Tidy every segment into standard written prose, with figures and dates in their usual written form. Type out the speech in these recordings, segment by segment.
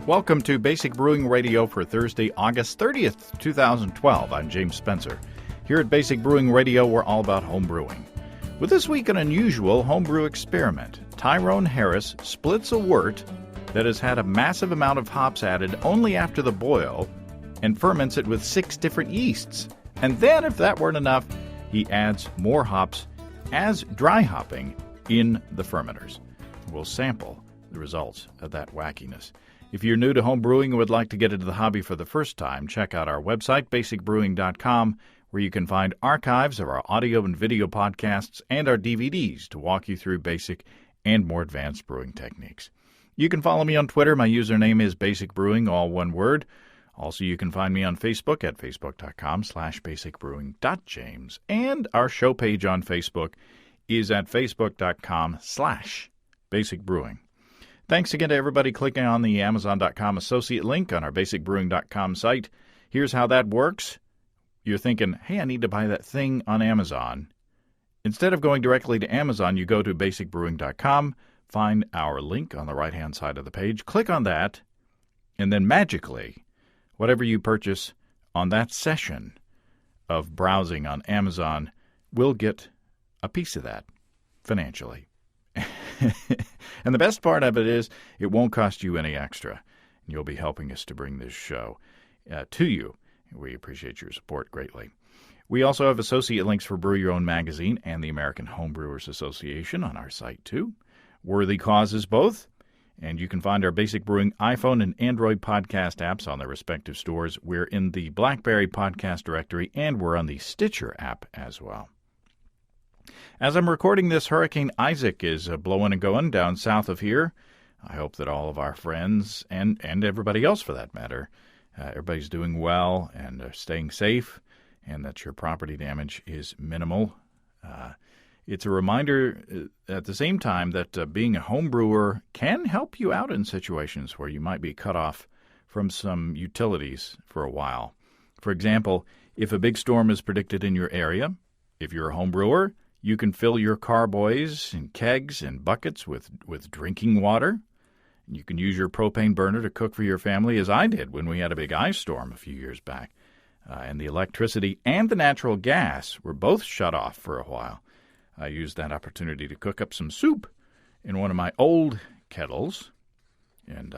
Welcome to Basic Brewing Radio for Thursday, August 30th, 2012. I'm James Spencer. Here at Basic Brewing Radio, we're all about home brewing. With this week an unusual homebrew experiment, Tyrone Harris splits a wort that has had a massive amount of hops added only after the boil and ferments it with 6 different yeasts. And then, if that weren't enough, he adds more hops as dry hopping in the fermenters. We'll sample the results of that wackiness. If you're new to home brewing and would like to get into the hobby for the first time, check out our website, basicbrewing.com, where you can find archives of our audio and video podcasts and our DVDs to walk you through basic and more advanced brewing techniques. You can follow me on Twitter. My username is Basic Brewing, all one word. Also, you can find me on Facebook at facebook.com/basicbrewing.james. And our show page on Facebook is at facebook.com/basicbrewing. Thanks again to everybody clicking on the Amazon.com associate link on our basicbrewing.com site. Here's how that works. You're thinking, hey, I need to buy that thing on Amazon. Instead of going directly to Amazon, you go to basicbrewing.com, find our link on the right-hand side of the page, click on that, and then magically, whatever you purchase on that session of browsing on Amazon will get a piece of that financially. And the best part of it is it won't cost you any extra. You'll be helping us to bring this show to you. We appreciate your support greatly. We also have associate links for Brew Your Own magazine and the American Homebrewers Association on our site, too. Worthy causes both. And you can find our Basic Brewing iPhone and Android podcast apps on their respective stores. We're in the BlackBerry podcast directory, and we're on the Stitcher app as well. As I'm recording this, Hurricane Isaac is blowing and going down south of here. I hope that all of our friends, and everybody else for that matter, everybody's doing well and are staying safe, and that your property damage is minimal. It's a reminder at the same time that being a home brewer can help you out in situations where you might be cut off from some utilities for a while. For example, if a big storm is predicted in your area, if you're a home brewer, you can fill your carboys and kegs and buckets with drinking water. You can use your propane burner to cook for your family, as I did when we had a big ice storm a few years back. And the electricity and the natural gas were both shut off for a while. I used that opportunity to cook up some soup in one of my old kettles. And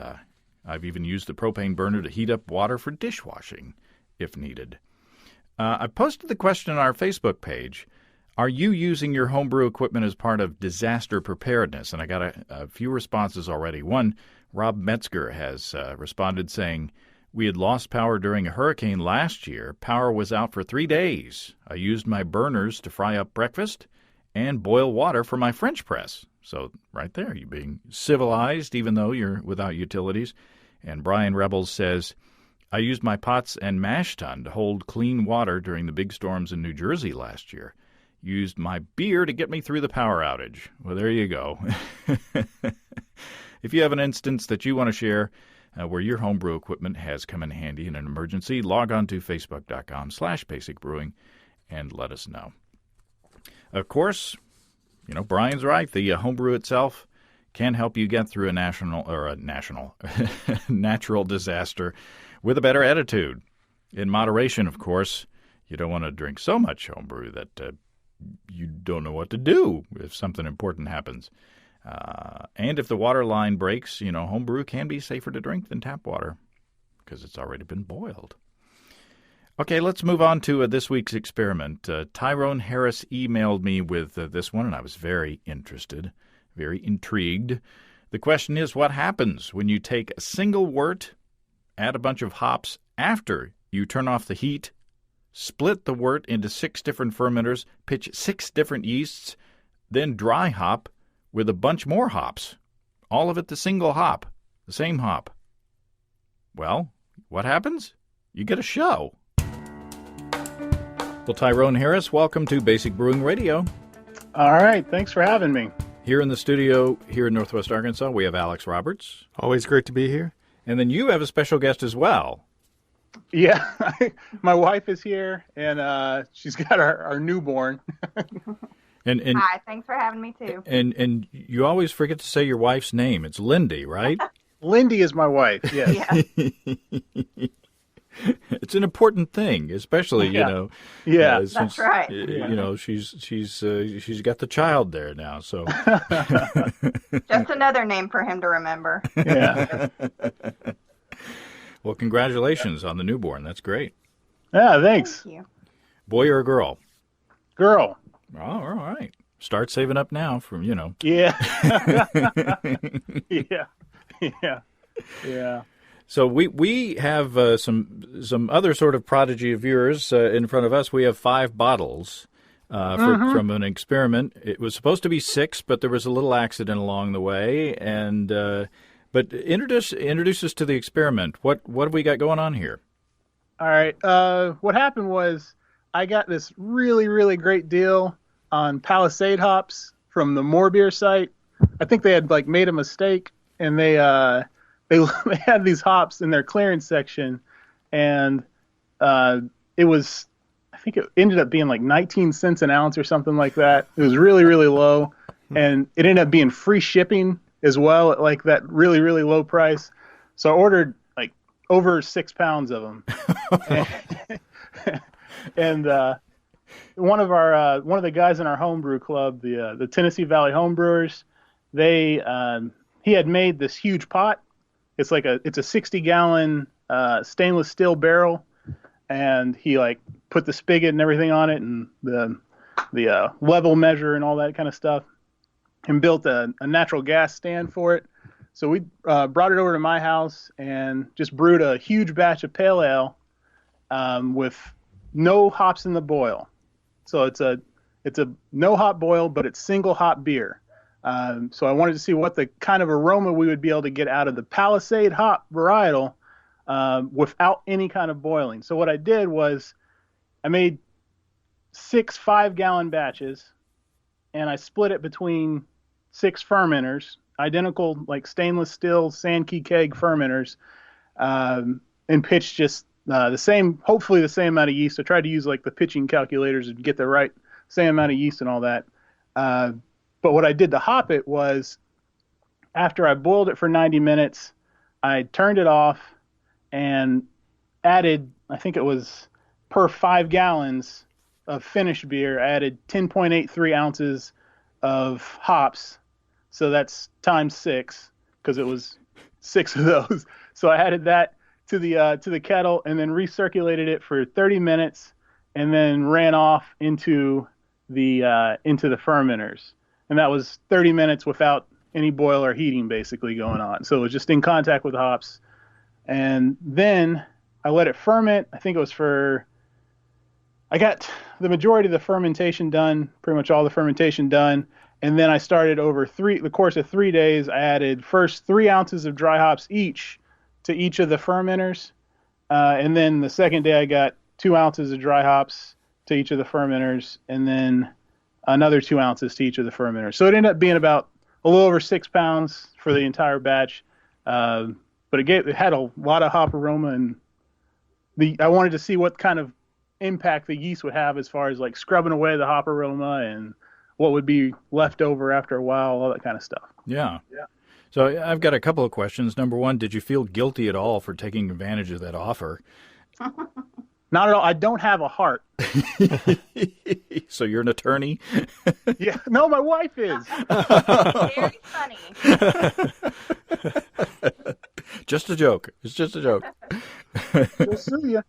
I've even used the propane burner to heat up water for dishwashing, if needed. I posted the question on our Facebook page. Are you using your homebrew equipment as part of disaster preparedness? And I got a few responses already. One, Rob Metzger has responded saying, we had lost power during a hurricane last year. Power was out for 3 days. I used my burners to fry up breakfast and boil water for my French press. So right there, you're being civilized even though you're without utilities. And Brian Rebels says, I used my pots and mash tun to hold clean water during the big storms in New Jersey last year. Used my beer to get me through the power outage. Well, there you go. If you have an instance that you want to share where your homebrew equipment has come in handy in an emergency, log on to facebook.com/basicbrewing and let us know. Of course, Brian's right. The homebrew itself can help you get through a natural disaster with a better attitude. In moderation, of course. You don't want to drink so much homebrew that you don't know what to do if something important happens. And if the water line breaks, homebrew can be safer to drink than tap water because it's already been boiled. Okay, let's move on to this week's experiment. Tyrone Harris emailed me with this one, and I was very interested, very intrigued. The question is, what happens when you take a single wort, add a bunch of hops after you turn off the heat, split the wort into 6 different fermenters, pitch 6 different yeasts, then dry hop with a bunch more hops. All of it the single hop, the same hop. Well, what happens? You get a show. Well, Tyrone Harris, welcome to Basic Brewing Radio. All right, thanks for having me. Here in the studio, here in Northwest Arkansas, we have Alex Roberts. Always great to be here. And then you have a special guest as well. Yeah, my wife is here, and she's got our newborn. And Hi, thanks for having me too. And you always forget to say your wife's name. It's Lindy, right? Lindy is my wife. Yes. Yeah. It's an important thing, especially Yeah. since That's right. she's got the child there now. So Just another name for him to remember. Yeah. well, congratulations on the newborn. That's great. Yeah. Thanks. Thank you. Boy or girl? Girl. Oh, all right. Start saving up now from Yeah. Yeah. Yeah. Yeah. So we have some other sort of prodigy of yours in front of us. We have 5 bottles from an experiment. It was supposed to be 6, but there was a little accident along the way. And but introduce us to the experiment. What have we got going on here? All right. What happened was I got this really, really great deal on Palisade hops from the More Beer site. I think they had made a mistake, and they had these hops in their clearance section, and it was, I think it ended up being 19 cents an ounce or something like that. It was really, really low, and it ended up being free shipping as well at that really, really low price. So I ordered over 6 pounds of them. And one of the guys in our homebrew club, the Tennessee Valley Homebrewers, he had made this huge pot. It's a 60-gallon stainless steel barrel, and he put the spigot and everything on it, and the level measure and all that kind of stuff, and built a natural gas stand for it. So we brought it over to my house and just brewed a huge batch of pale ale with no hops in the boil. So it's a no hop boil, but it's single hop beer. So I wanted to see what the kind of aroma we would be able to get out of the Palisade hop varietal without any kind of boiling. So what I did was I made 6 5-gallon batches, and I split it between 6 fermenters, identical stainless steel Sankey keg fermenters, and pitched just hopefully the same amount of yeast. I tried to use the pitching calculators and get the right same amount of yeast and all that. But what I did to hop it was, after I boiled it for 90 minutes, I turned it off and added, I think it was per 5 gallons of finished beer, I added 10.83 ounces of hops. So that's times 6, because it was 6 of those. So I added that to the kettle and then recirculated it for 30 minutes and then ran off into the fermenters. And that was 30 minutes without any boil or heating basically going on. So it was just in contact with the hops. And then I let it ferment. I think it was I got the majority of the fermentation done, pretty much all the fermentation done. And then I started over the course of 3 days, I added first 3 ounces of dry hops each to each of the fermenters. And then the second day I got 2 ounces of dry hops to each of the fermenters, and then another 2 ounces to each of the fermenters. So it ended up being about a little over 6 pounds for the entire batch. But it had a lot of hop aroma, and I wanted to see what kind of impact the yeast would have as far as scrubbing away the hop aroma and what would be left over after a while, all that kind of stuff. Yeah. So I've got a couple of questions. Number one, did you feel guilty at all for taking advantage of that offer? Not at all. I don't have a heart. So you're an attorney? Yeah. No, my wife is. Very funny. Just a joke. It's just a joke. We'll sue you.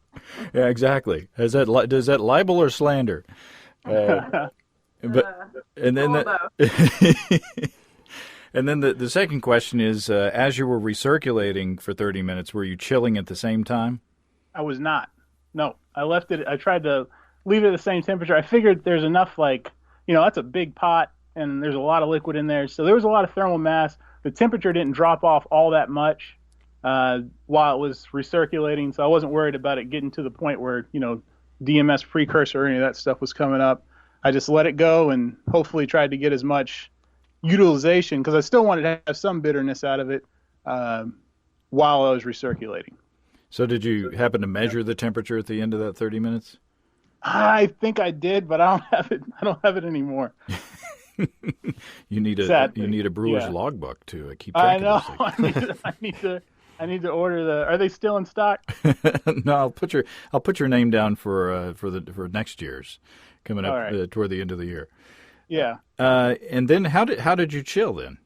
Yeah, exactly. Does that libel or slander? And then and then the second question is, as you were recirculating for 30 minutes, were you chilling at the same time? I was not. No, I left it. I tried to leave it at the same temperature. I figured there's enough, that's a big pot and there's a lot of liquid in there. So there was a lot of thermal mass. The temperature didn't drop off all that much while it was recirculating. So I wasn't worried about it getting to the point where, DMS precursor or any of that stuff was coming up. I just let it go and hopefully tried to get as much utilization, because I still wanted to have some bitterness out of it while I was recirculating. So did you happen to measure the temperature at the end of that 30 minutes? I think I did, but I don't have it. I don't have it anymore. You need Sadly. you need a brewer's Yeah. logbook to keep track I know. of those things. I need to order the. Are they still in stock? No, I'll put your name down for next year's coming All up right. toward the end of the year. Yeah. And then how did you chill then?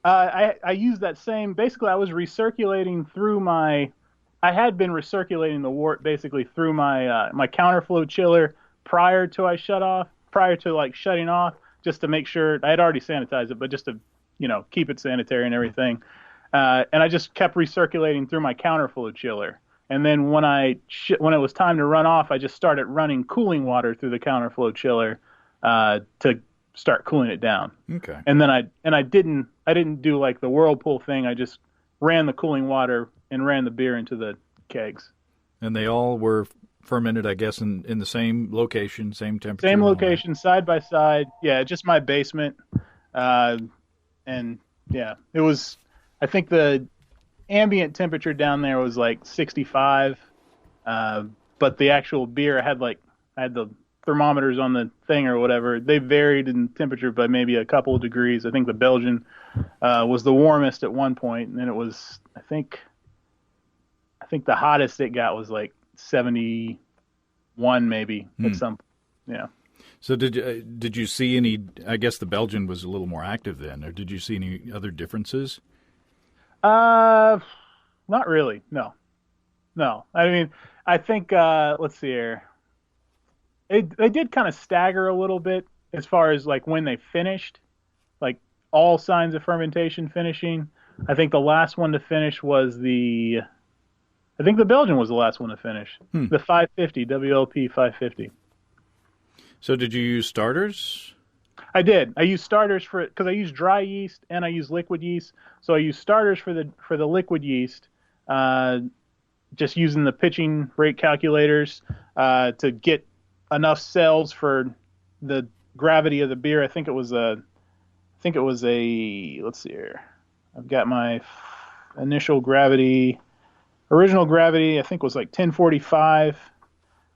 I used that same. Basically, I was recirculating through my. I had been recirculating the wort basically through my counterflow chiller prior to like shutting off, just to make sure I had already sanitized it, but just to keep it sanitary and everything. And I just kept recirculating through my counterflow chiller. And then when when it was time to run off, I just started running cooling water through the counterflow chiller to start cooling it down. Okay. And then I didn't do like the whirlpool thing. I just ran the cooling water and ran the beer into the kegs. And they all were fermented, I guess, in the same location, same temperature. Same location, side by side. Yeah, just my basement. And yeah, it was. I think the ambient temperature down there was like 65, but the actual beer I had the thermometers on the thing or whatever. They varied in temperature by maybe a couple of degrees. I think the Belgian was the warmest at one point, and then it was I think the hottest it got was like 71 maybe at some. Yeah. So did you see any? I guess the Belgian was a little more active then, or did you see any other differences? Not really. No. I mean, I think let's see here. They did kind of stagger a little bit as far as like when they finished, like all signs of fermentation finishing. I think the last one to finish was I think the Belgian was the last one to finish. The 550 WLP 550. So did you use starters? I did. I used starters because I use dry yeast and I use liquid yeast. So I use starters for the liquid yeast, just using the pitching rate calculators to get enough cells for the gravity of the beer. I think it was a. Let's see here. I've got my original gravity. I think was like 1045,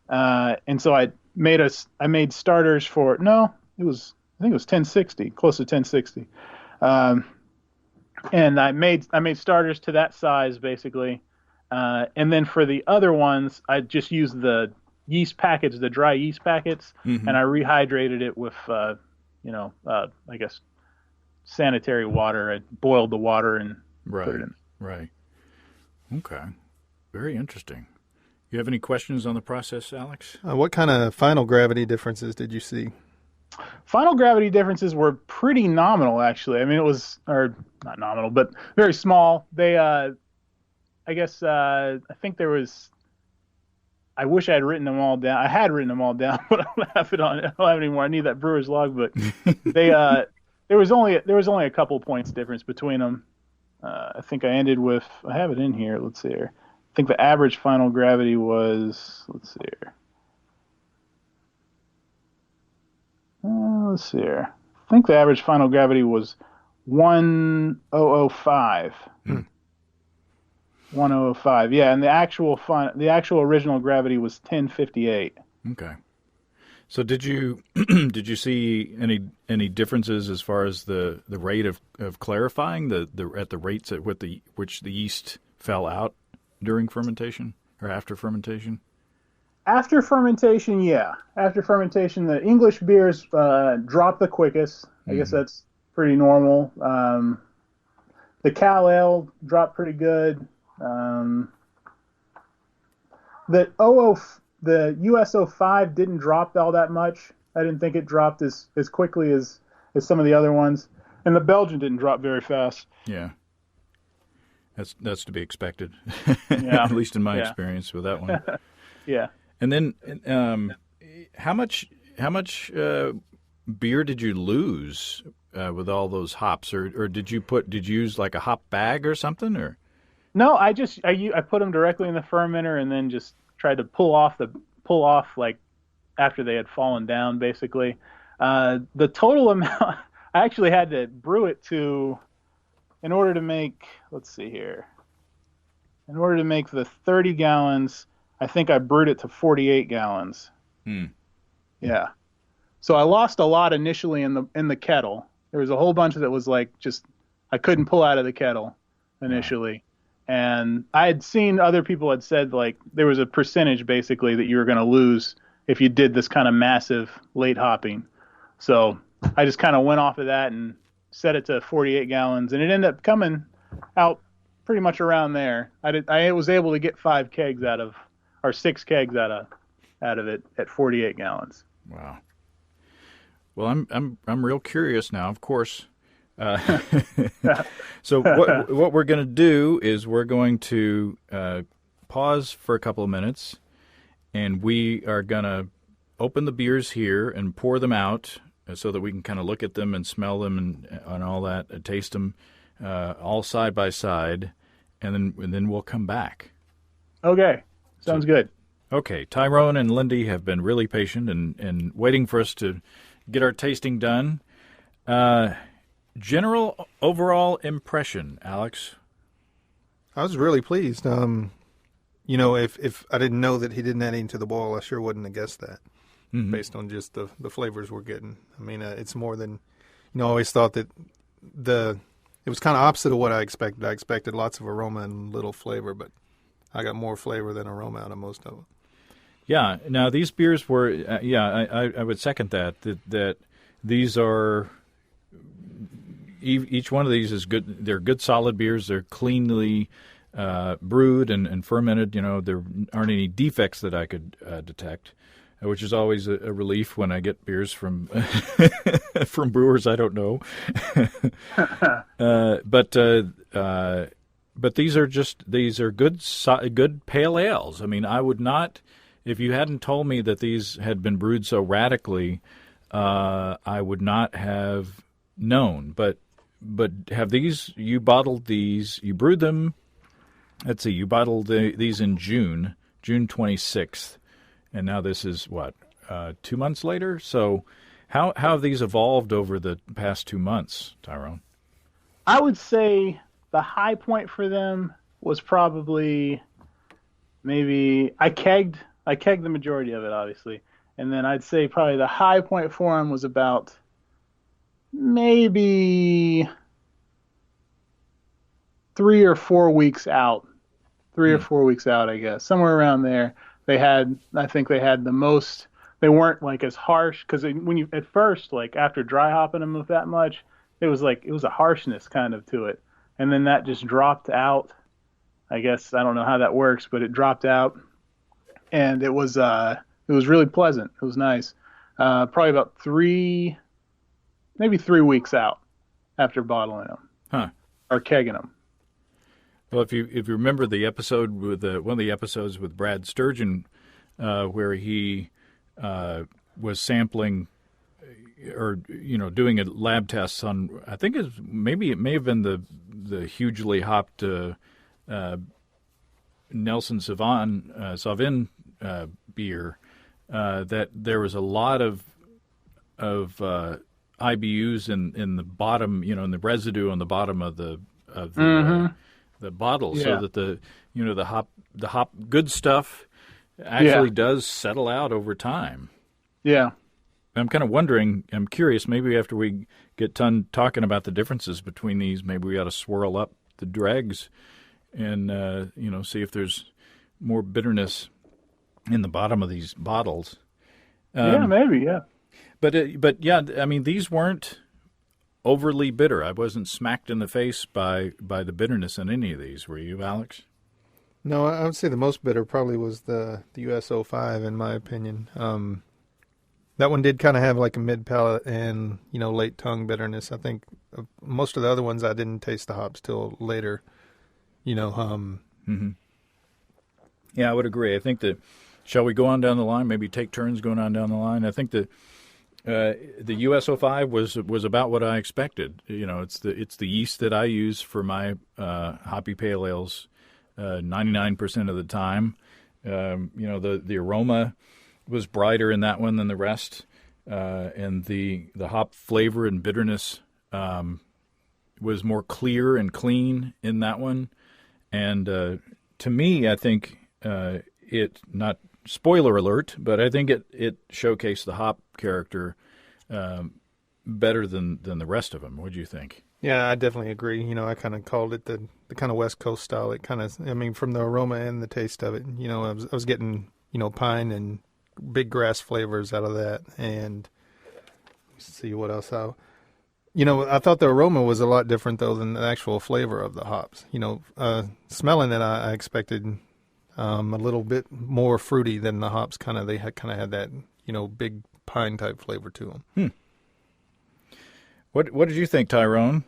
and so I made starters for. No, I think it was 1060, close to 1060. And I made starters to that size basically. And then for the other ones, I just used the yeast packets, the dry yeast packets, and I rehydrated it with, I guess, sanitary water. I boiled the water and put it in. Right. Okay. Very interesting. You have any questions on the process, Alex? What kind of final gravity differences did you see? Final gravity differences were pretty nominal, actually. I mean, or not nominal, but very small. They, I think there was. I wish I had written them all down. I had written them all down, but I don't have it on. I don't have it anymore. I need that brewer's logbook. There was only a couple points difference between them. I think I ended with. I have it in here. Let's see here. I think the average final gravity was. Let's see here. Let's see here. I think the average final gravity was 1005. 1005. Yeah, and the actual original gravity was 1058. Okay. So did you see any differences as far as the rate of clarifying at the rates at which the yeast fell out during fermentation or after fermentation? After fermentation, yeah. After fermentation, the English beers drop the quickest. I guess that's pretty normal. The Cal Ale dropped pretty good. The US 05 didn't drop all that much. I didn't think it dropped as quickly as some of the other ones. And the Belgian didn't drop very fast. Yeah. That's to be expected. Yeah. At least in my experience with that one. Yeah. And then how much beer did you lose with all those hops, or did you use like a hop bag or something, or? No, I put them directly in the fermenter and then just tried to pull off like after they had fallen down, basically. The total amount, I actually had to brew it in order to make, let's see here, in order to make the 30 gallons, I think I brewed it to 48 gallons. Yeah. So I lost a lot initially in the kettle. There was a whole bunch that was like just I couldn't pull out of the kettle initially. And I had seen other people had said like there was a percentage basically that you were going to lose if you did this kind of massive late hopping. So I just kind of went off of that and set it to 48 gallons, and it ended up coming out pretty much around there. I was able to get 6 kegs out of it at 48 gallons. Wow. Well, I'm real curious now. Of course. So what we're going to do is we're going to pause for a couple of minutes, and we are going to open the beers here and pour them out so that we can kind of look at them and smell them and all that, and taste them all side by side, and then we'll come back. Okay, sounds good. Okay, Tyrone and Lindy have been really patient and waiting for us to get our tasting done. General overall impression, Alex? I was really pleased. If I didn't know that he didn't add anything to the boil, I sure wouldn't have guessed that, based on just the flavors we're getting. I mean, it's more than, I always thought that it was kind of opposite of what I expected. I expected lots of aroma and little flavor, but I got more flavor than aroma out of most of them. Yeah. Now these beers were, I would second that these are, each one of these is good. They're good, solid beers. They're cleanly brewed and fermented. There aren't any defects that I could detect, which is always a relief when I get beers from from brewers I don't know. But these are good pale ales. I mean, I would not, if you hadn't told me that these had been brewed so radically, I would not have known. But have these, you bottled these, you brewed them, let's see, you bottled these in June 26th, and now this is, 2 months later? So how have these evolved over the past 2 months, Tyrone? I would say the high point for them was probably maybe I kegged the majority of it, obviously. And then I'd say probably the high point for them was about maybe 3 or 4 weeks out. 3 or 4 weeks out, I guess. Somewhere around there. I think they had the most, they weren't like as harsh, because when you, at first, like after dry hopping them with that much, it was a harshness kind of to it. And then that just dropped out. I guess, I don't know how that works, but it dropped out. And it was really pleasant. It was nice. Probably about maybe 3 weeks out after bottling them, or kegging them. Well, if you remember the episode with one of the episodes with Brad Sturgeon, where he was sampling or doing a lab tests on, I think it may have been the hugely hopped Nelson Sauvin beer, that there was a lot of IBUs in the bottom, in the residue on the bottom of the bottle, so that the hop good stuff actually does settle out over time. Yeah. I'm kind of wondering, I'm curious, maybe after we get done talking about the differences between these, maybe we ought to swirl up the dregs and see if there's more bitterness in the bottom of these bottles. Maybe. But yeah, I mean, these weren't overly bitter. I wasn't smacked in the face by the bitterness in any of these. Were you, Alex? No, I would say the most bitter probably was the US 05, in my opinion. That one did kind of have like a mid palate and late tongue bitterness. I think most of the other ones I didn't taste the hops till later. Mm-hmm. Yeah, I would agree. I think that, shall we go on down the line? Maybe take turns going on down the line. I think that the US 05 was about what I expected. It's the yeast that I use for my hoppy pale ales 99% of the time. The aroma was brighter in that one than the rest, and the hop flavor and bitterness was more clear and clean in that one. And to me, I think it, not spoiler alert, but I think it showcased the hop character better than the rest of them. What do you think? Yeah, I definitely agree. You know, I kind of called it the kind of West Coast style. It kind of, I mean, from the aroma and the taste of it, you know, I was getting, you know, pine and big grass flavors out of that. And let's see what else. You know, I thought the aroma was a lot different, though, than the actual flavor of the hops. You know, smelling it, I expected a little bit more fruity than the hops. They had that, you know, big pine type flavor to them. What did you think, Tyrone?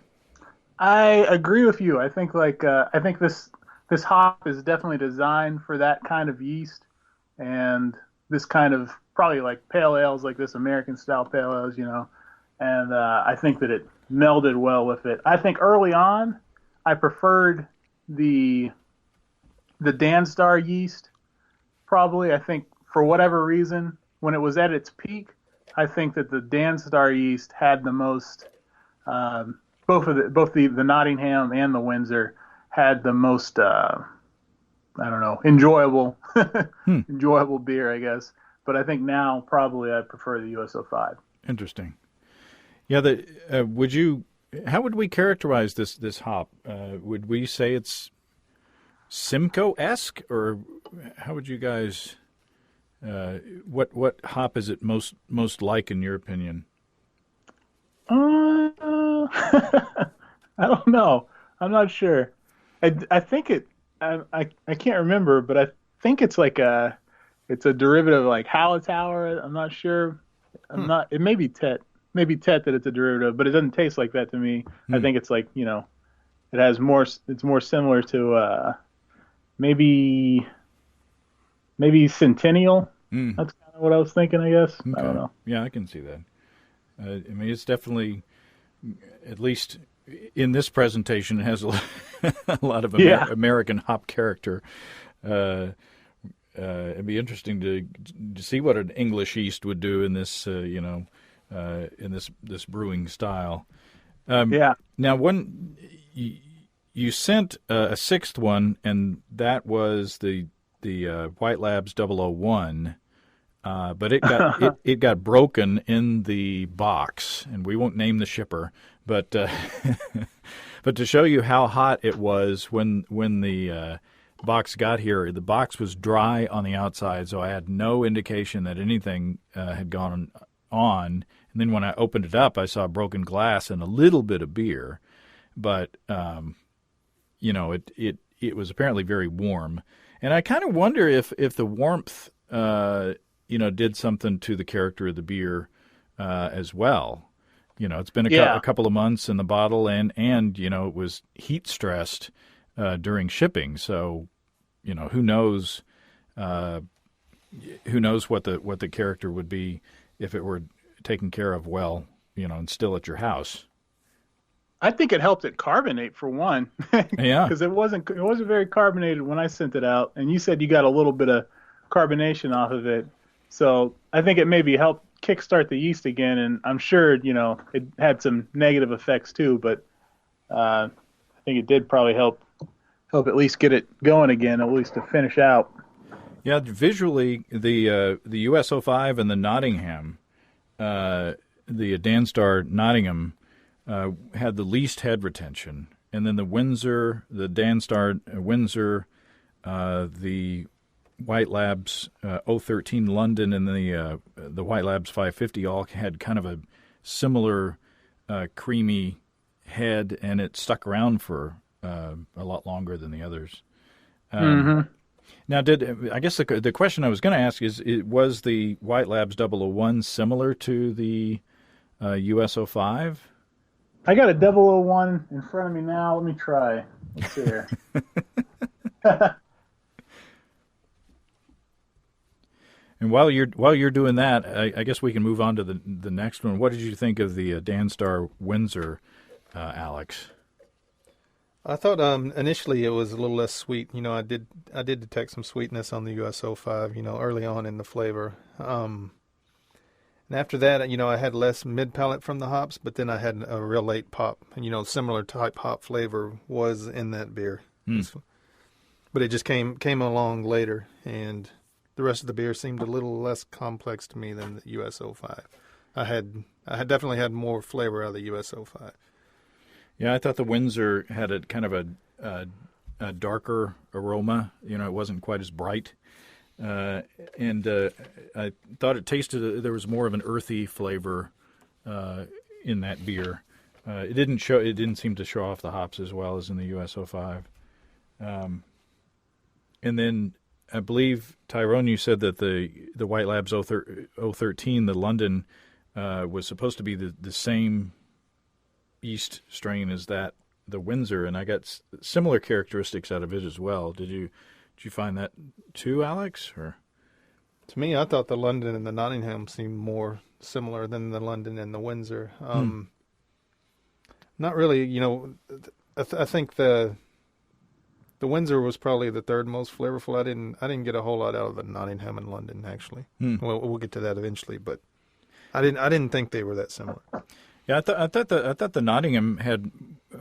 I agree with you. I think I think this hop is definitely designed for that kind of yeast, and this kind of probably like pale ales, like this American style pale ales, you know. And I think that it melded well with it. I think early on, I preferred the Danstar yeast. Probably, I think for whatever reason, when it was at its peak, I think that the Danstar yeast had the most. Both the Nottingham and the Windsor had the most enjoyable enjoyable beer, I guess. But I think now probably I prefer the US-05. Interesting. Yeah, how would we characterize this hop? Would we say it's Simcoe-esque, or how would you guys? What hop is it most like in your opinion? I don't know. I'm not sure. I think it. I can't remember, but I think it's like it's a derivative of like Hallertauer. I'm not sure. I'm not. It may be Tet. Maybe Tet that it's a derivative, but it doesn't taste like that to me. I think it's like, you know, it has more. It's more similar to maybe Centennial. That's kind of what I was thinking, I guess. Okay. I don't know. Yeah, I can see that. I mean, it's definitely, at least in this presentation, it has a lot of American hop character. It'd be interesting to see what an English yeast would do in this, in this brewing style. Now, you sent a sixth one, and that was the White Labs 001. But it got it got broken in the box, and we won't name the shipper. But but to show you how hot it was when the box got here, the box was dry on the outside, so I had no indication that anything had gone on. And then when I opened it up, I saw broken glass and a little bit of beer, but it was apparently very warm, and I kind of wonder if the warmth did something to the character of the beer as well. You know, it's been a couple of months in the bottle, and it was heat stressed during shipping. So, who knows what the character would be if it were taken care of well, and still at your house. I think it helped it carbonate for one. Yeah, because it wasn't very carbonated when I sent it out, and you said you got a little bit of carbonation off of it. So I think it maybe helped kickstart the yeast again, and I'm sure, it had some negative effects too, but I think it did probably help at least get it going again, at least to finish out. Yeah, visually, the US-05 and the Nottingham, the Danstar Nottingham, had the least head retention, and then the Danstar Windsor, the White Labs 013 London, and the White Labs 550 all had kind of a similar creamy head, and it stuck around for a lot longer than the others. Now, I guess the question I was going to ask is, was the White Labs 001 similar to the US-05? I got a 001 in front of me now. Let me try. Let's see here. And while you're doing that, I guess we can move on to the next one. What did you think of the Danstar Windsor, Alex? I thought initially it was a little less sweet. I did detect some sweetness on the US-05, early on in the flavor. And after that, I had less mid-palate from the hops, but then I had a real late pop. And, similar type hop flavor was in that beer. But it just came along later, and the rest of the beer seemed a little less complex to me than the US-05. I had definitely had more flavor out of the US-05. Yeah, I thought the Windsor had a kind of a darker aroma. It wasn't quite as bright. And I thought it tasted, there was more of an earthy flavor in that beer. It didn't seem to show off the hops as well as in the US-05. And then I believe, Tyrone, you said that the White Labs 013, the London, was supposed to be the same yeast strain as the Windsor, and I got similar characteristics out of it as well. Did you find that too, Alex? Or to me, I thought the London and the Nottingham seemed more similar than the London and the Windsor. Not really. I think the Windsor was probably the third most flavorful. I didn't get a whole lot out of the Nottingham and London actually. Well, we'll get to that eventually, but I didn't think they were that similar. Yeah, I thought the Nottingham had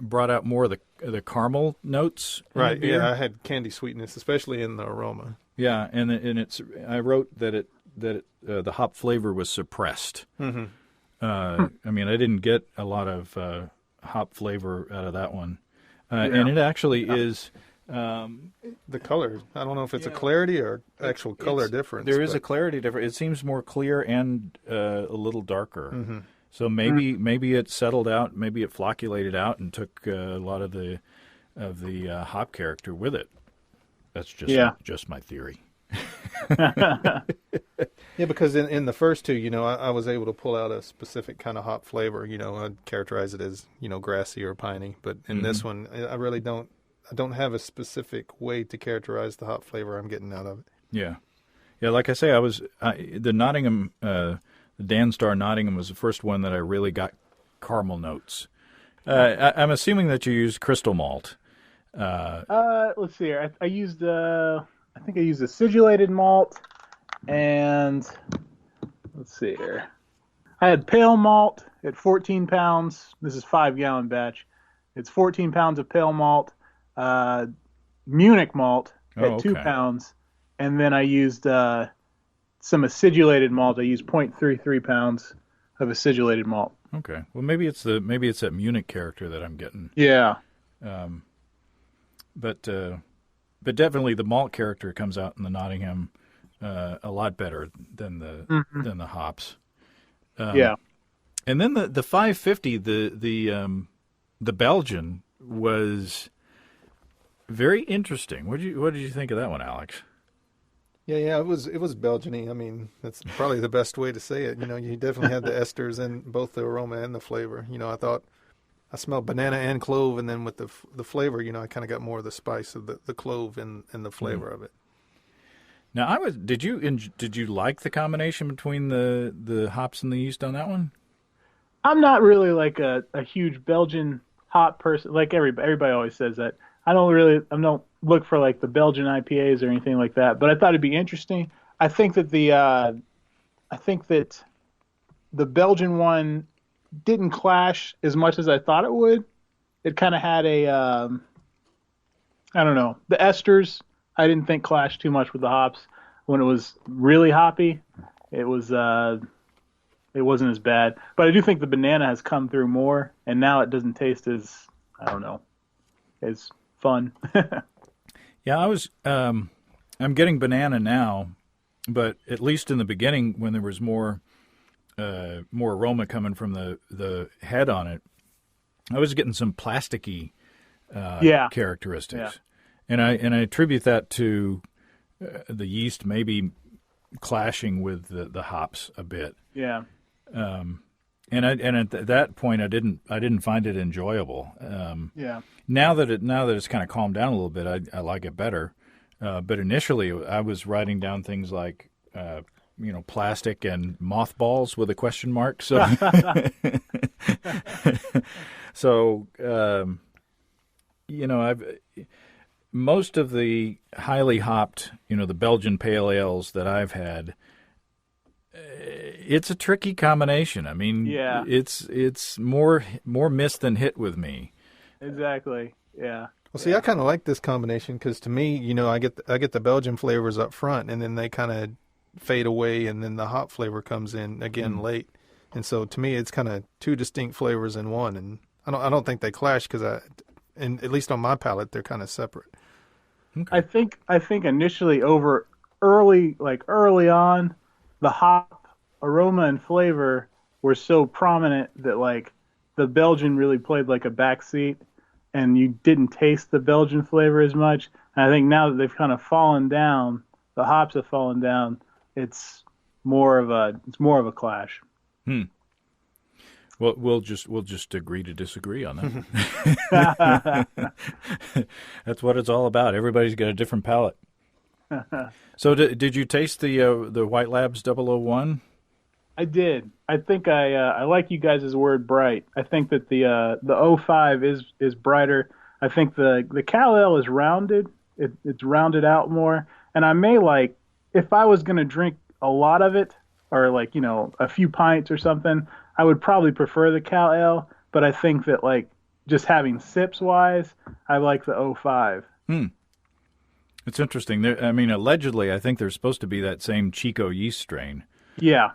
brought out more of the caramel notes. Right. Yeah, I had candy sweetness, especially in the aroma. Yeah, and I wrote that the hop flavor was suppressed. Mm-hmm. I mean, I didn't get a lot of hop flavor out of that one, and it actually is. The color, I don't know if it's a clarity or actual color difference. There is a clarity difference. It seems more clear and a little darker. Mm-hmm. So maybe it settled out, maybe it flocculated out and took a lot of the hop character with it. That's just my theory. Yeah, because in the first two, I was able to pull out a specific kind of hop flavor. I'd characterize it as grassy or piney. But in this one, I really don't. I don't have a specific way to characterize the hop flavor I'm getting out of it. Yeah. Like I say, the Nottingham, the Dan Star Nottingham was the first one that I really got caramel notes. I'm assuming that you used crystal malt. Let's see here. I used I think I used a sigilled malt, and let's see here. I had pale malt at 14 pounds. This is 5-gallon batch. It's 14 pounds of pale malt. Munich malt at 2 pounds, and then I used some acidulated malt. I used 0.33 pounds of acidulated malt. Okay, well maybe it's that Munich character that I'm getting. Yeah, but definitely the malt character comes out in the Nottingham a lot better than the hops. Yeah, and then the 550, the Belgian was very interesting. What did you think of that one, Alex? Yeah, it was Belgian-y. I mean, that's probably the best way to say it. You definitely had the esters in both the aroma and the flavor. I thought I smelled banana and clove, and then with the flavor, I kind of got more of the spice of the clove and the flavor of it. Now, did you like the combination between the hops and the yeast on that one? I'm not really like a huge Belgian hop person. Like everybody always says that. I don't look for like the Belgian IPAs or anything like that, but I thought it'd be interesting. I think that the Belgian one didn't clash as much as I thought it would. It kind of had I don't know, the esters I didn't think clashed too much with the hops. When it was really hoppy, it wasn't as bad. But I do think the banana has come through more, and now it doesn't taste as, I don't know, as fun. Yeah, I'm getting banana now, but at least in the beginning when there was more aroma coming from the head on it, I was getting some plasticky characteristics. Yeah. And I attribute that to the yeast maybe clashing with the hops a bit. Yeah. And at that point I didn't find it enjoyable. Yeah. Now that it's kind of calmed down a little bit, I like it better. But initially I was writing down things like plastic and mothballs with a question mark. So most of the highly hopped, the Belgian pale ales that I've had, it's a tricky combination. I mean, it's more miss than hit with me. Exactly. Yeah. Well, see, I kind of like this combination because to me, I get the Belgian flavors up front, and then they kind of fade away, and then the hop flavor comes in again late. And so to me, it's kind of two distinct flavors in one. And I don't think they clash because and at least on my palate, they're kind of separate. Okay. I think initially early on, the hop aroma and flavor were so prominent that like the Belgian really played like a backseat, and you didn't taste the Belgian flavor as much. And I think now that they've kind of fallen down, the hops have fallen down. It's more of a clash. Well, we'll just agree to disagree on that. That's what it's all about. Everybody's got a different palate. So did you taste the White Labs 001? I did. I think I like you guys' word bright. I think that the 05 is brighter. I think the Cal Ale is rounded. It's rounded out more. And I may like, if I was going to drink a lot of it, or like, you know, a few pints or something, I would probably prefer the Cal Ale. But I think that like just having sips wise, I like the 05. It's interesting. I mean, allegedly, I think there's supposed to be that same Chico yeast strain. Yeah.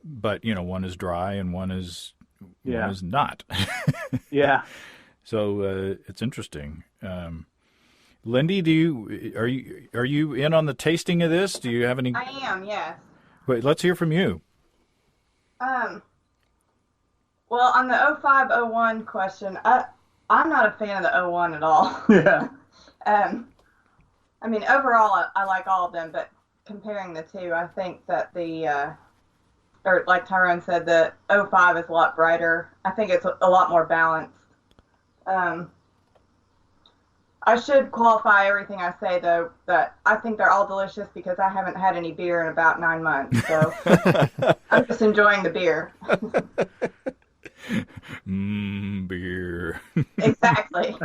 But you know, one is dry and one is not. Yeah. So it's interesting. Lindy, are you in on the tasting of this? Do you have any? I am, yes. Wait, let's hear from you. Well, on the 05-01 question, I'm not a fan of the 01 at all. Yeah. I mean, overall, I like all of them, but comparing the two, I think that or like Tyrone said, the 05 is a lot brighter. I think it's a lot more balanced. I should qualify everything I say, though, that I think they're all delicious because I haven't had any beer in about 9 months. So I'm just enjoying the beer. Beer. Exactly.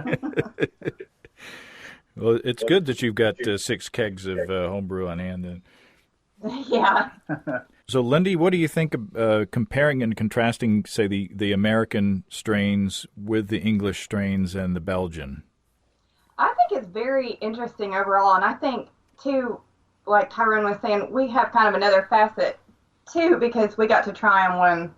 Well, it's good that you've got 6 kegs of homebrew on hand. Then. Yeah. So, Lindy, what do you think of comparing and contrasting, say, the American strains with the English strains and the Belgian? I think it's very interesting overall, and I think, too, like Tyrone was saying, we have kind of another facet, too, because we got to try them one,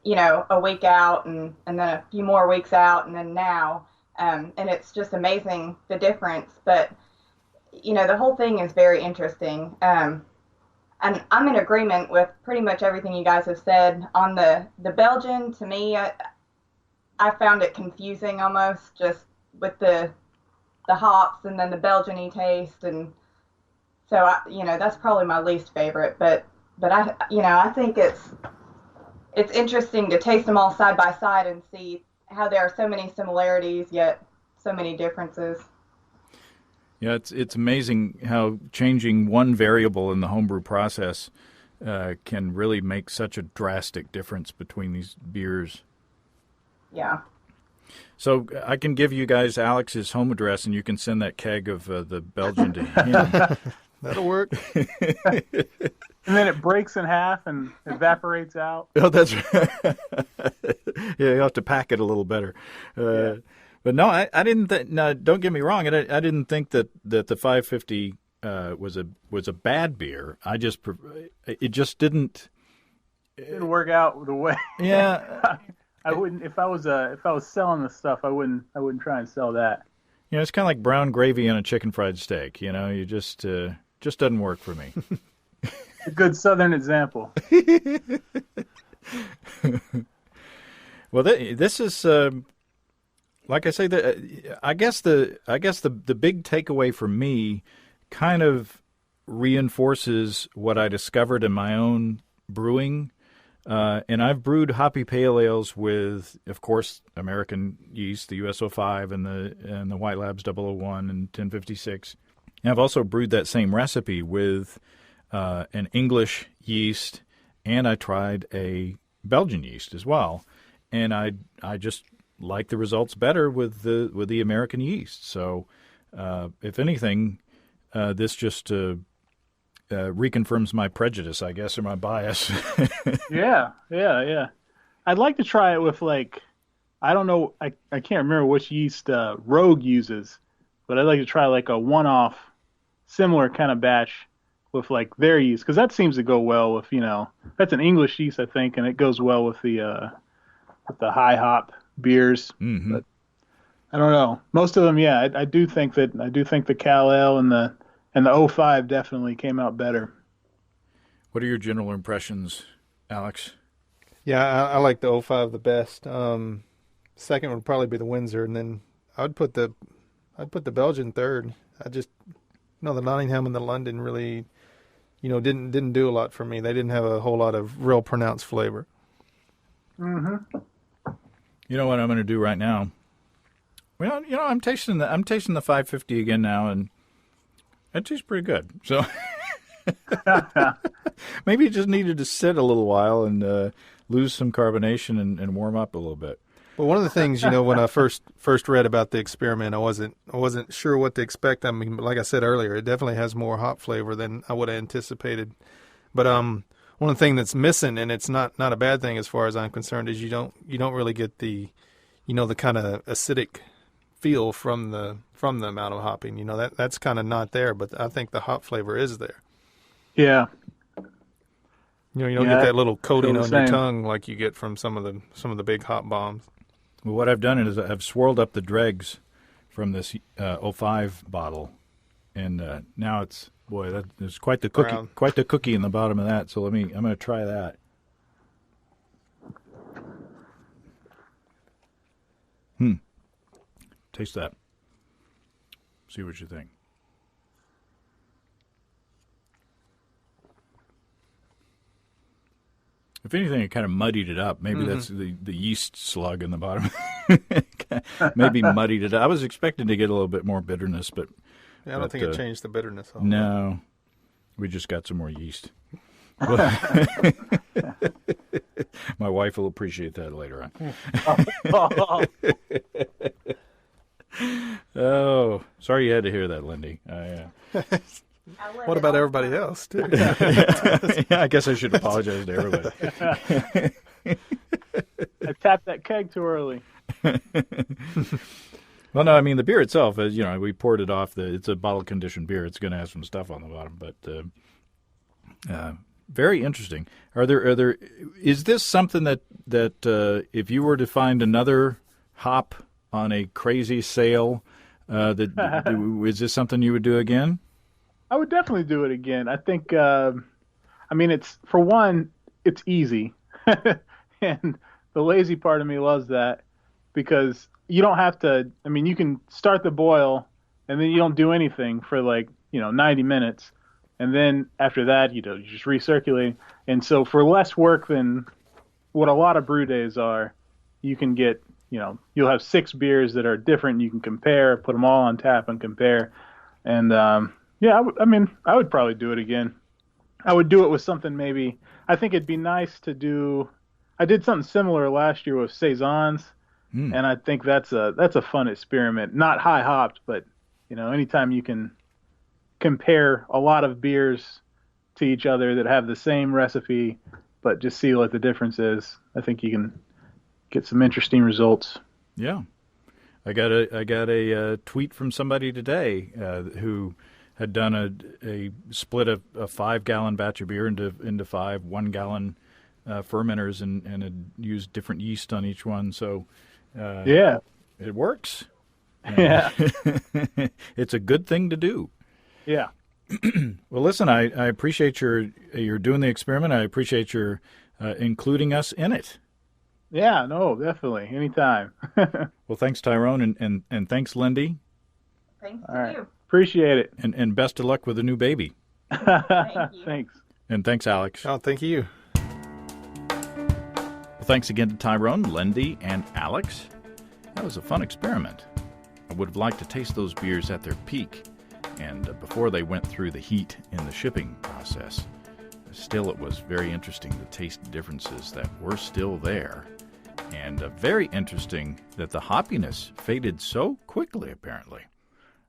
you know, a week out and then a few more weeks out and then now, and it's just amazing the difference. But, you know, the whole thing is very interesting. And I'm in agreement with pretty much everything you guys have said. On the Belgian, to me, I found it confusing almost, just with the hops and then the Belgian-y taste, and so that's probably my least favorite. But I think it's interesting to taste them all side by side and see how there are so many similarities yet so many differences. Yeah, it's amazing how changing one variable in the homebrew process can really make such a drastic difference between these beers. Yeah. So I can give you guys Alex's home address, and you can send that keg of the Belgian to him. That'll work. And then it breaks in half and evaporates out. Oh, that's right. Yeah, you have to pack it a little better. Yeah. But no, I didn't. No, don't get me wrong. I didn't think that the 550 was a bad beer. It just didn't. It didn't work out the way. Yeah. I wouldn't if I was selling the stuff. I wouldn't try and sell that. You know, it's kind of like brown gravy on a chicken fried steak. You know, you just doesn't work for me. A good Southern example. Well, this is like I say. I guess the big takeaway for me kind of reinforces what I discovered in my own brewing. And I've brewed hoppy pale ales with, of course, American yeast, the US-05 and the White Labs 001 and 1056. And I've also brewed that same recipe with an English yeast, and I tried a Belgian yeast as well. And I just like the results better with the American yeast. So, if anything, this just reconfirms my prejudice, I guess, or my bias. Yeah. I'd like to try it with I don't know, I can't remember which yeast Rogue uses, but I'd like to try like a one-off similar kind of batch with like their yeast, because that seems to go well with, that's an English yeast, I think, and it goes well with the high hop beers. Mm-hmm. But I don't know. Most of them, yeah, I do think the Cal Ale and the '05 definitely came out better. What are your general impressions, Alex? Yeah, I like the '05 the best. Second would probably be the Windsor, and then I'd put the Belgian third. The Nottingham and the London really, didn't do a lot for me. They didn't have a whole lot of real pronounced flavor. Mm-hmm. You know what I'm going to do right now? Well, I'm tasting the 550 again now, and it tastes pretty good. So maybe it just needed to sit a little while and lose some carbonation and warm up a little bit. Well, one of the things, when I first read about the experiment, I wasn't sure what to expect. I mean, like I said earlier, it definitely has more hop flavor than I would have anticipated. But one thing that's missing, and it's not a bad thing as far as I'm concerned, is you don't really get the the kind of acidic feel from the amount of hopping. That's kind of not there, but I think the hop flavor is there. Yeah. You don't get that little coating on your tongue like you get from some of the big hop bombs. Well, what I've done is I've swirled up the dregs from this 05 bottle, and now there's quite the cookie, Brown. quite the cookie in the bottom of that. So I'm going to try that. Taste that. See what you think. If anything, it kind of muddied it up. Maybe that's the yeast slug in the bottom. Maybe muddied it up. I was expecting to get a little bit more bitterness, but I don't think it changed the bitterness. No, we just got some more yeast. My wife will appreciate that later on. Oh, sorry you had to hear that, Lindy. What about everybody else, too? Yeah, I guess I should apologize to everybody. I tapped that keg too early. Well, no, I mean, the beer itself, is, we poured it off. It's a bottle-conditioned beer. It's going to have some stuff on the bottom, but very interesting. Is this something that if you were to find another hop on a crazy sale, is this something you would do again? I would definitely do it again. I think, it's, for one, it's easy. And the lazy part of me loves that because you don't have to, you can start the boil and then you don't do anything for 90 minutes. And then after that, you just recirculate. And so for less work than what a lot of brew days are, you can get, you'll have 6 beers that are different. You can compare, put them all on tap and compare. And, yeah, I would probably do it again. I would do it with something maybe. I think it'd be nice to do. I did something similar last year with saisons, and I think that's a fun experiment. Not high hopped, but anytime you can compare a lot of beers to each other that have the same recipe, but just see what the difference is. I think you can get some interesting results. Yeah, I got a tweet from somebody today who had done a split of a 5-gallon batch of beer into 5 1-gallon fermenters and had used different yeast on each one. So yeah, it works. Yeah, it's a good thing to do. Yeah. Well, listen, I appreciate you're doing the experiment. I appreciate your including us in it. Yeah, no, definitely, anytime. Well, thanks, Tyrone, and thanks, Lindy. Thanks All to right. you. Appreciate it. And best of luck with the new baby. Thank you. Thanks. And thanks, Alex. Oh, thank you. Well, thanks again to Tyrone, Lindy, and Alex. That was a fun experiment. I would have liked to taste those beers at their peak and before they went through the heat in the shipping process. Still, it was very interesting to taste differences that were still there. And very interesting that the hoppiness faded so quickly, apparently.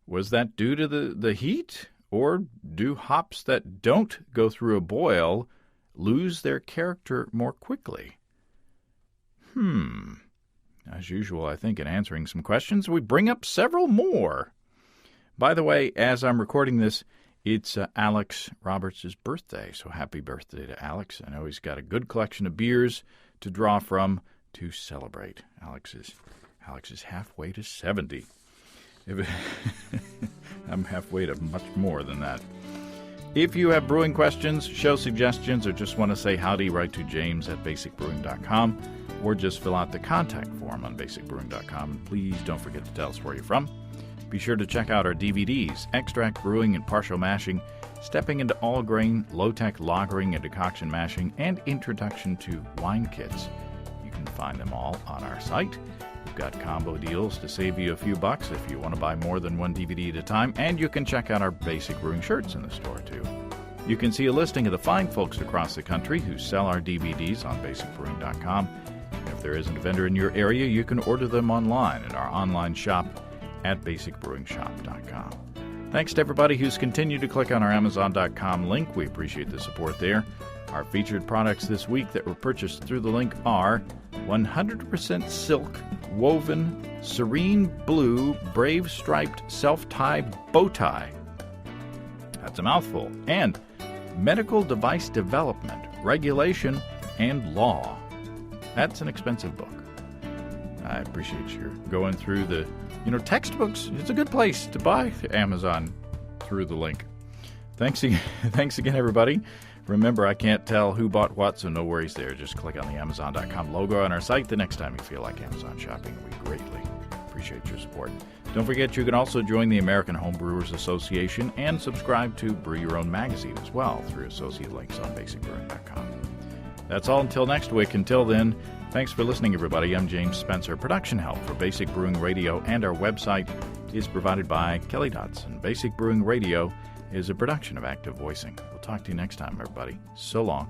Was that due to the heat, or do hops that don't go through a boil lose their character more quickly? As usual, I think in answering some questions, we bring up several more. By the way, as I'm recording this, It's Alex Roberts' birthday, so happy birthday to Alex. I know he's got a good collection of beers to draw from to celebrate. Alex is halfway to 70. I'm halfway to much more than that. If you have brewing questions, show suggestions, or just want to say howdy, write to james@basicbrewing.com, or just fill out the contact form on basicbrewing.com. And please don't forget to tell us where you're from. Be sure to check out our DVDs, Extract Brewing and Partial Mashing, Stepping into All-Grain, Low-Tech Lagering and Decoction Mashing, and Introduction to Wine Kits. You can find them all on our site. We've got combo deals to save you a few bucks if you want to buy more than one DVD at a time, and you can check out our Basic Brewing shirts in the store, too. You can see a listing of the fine folks across the country who sell our DVDs on basicbrewing.com. If there isn't a vendor in your area, you can order them online in our online shop at basicbrewingshop.com. Thanks to everybody who's continued to click on our Amazon.com link. We appreciate the support there. Our featured products this week that were purchased through the link are 100% silk, woven, serene blue, brave striped self-tie bow tie. That's a mouthful. And medical device development, regulation, and law. That's an expensive book. I appreciate you going through the, textbooks. It's a good place to buy Amazon through the link. Thanks again, everybody. Remember, I can't tell who bought what, so no worries there. Just click on the Amazon.com logo on our site the next time you feel like Amazon shopping. We greatly appreciate your support. Don't forget, you can also join the American Homebrewers Association and subscribe to Brew Your Own magazine as well through associate links on basicbrewing.com. That's all until next week. Until then, thanks for listening, everybody. I'm James Spencer. Production help for Basic Brewing Radio and our website is provided by Kelly Dodson. Basic Brewing Radio is a production of Active Voicing. We'll talk to you next time, everybody. So long.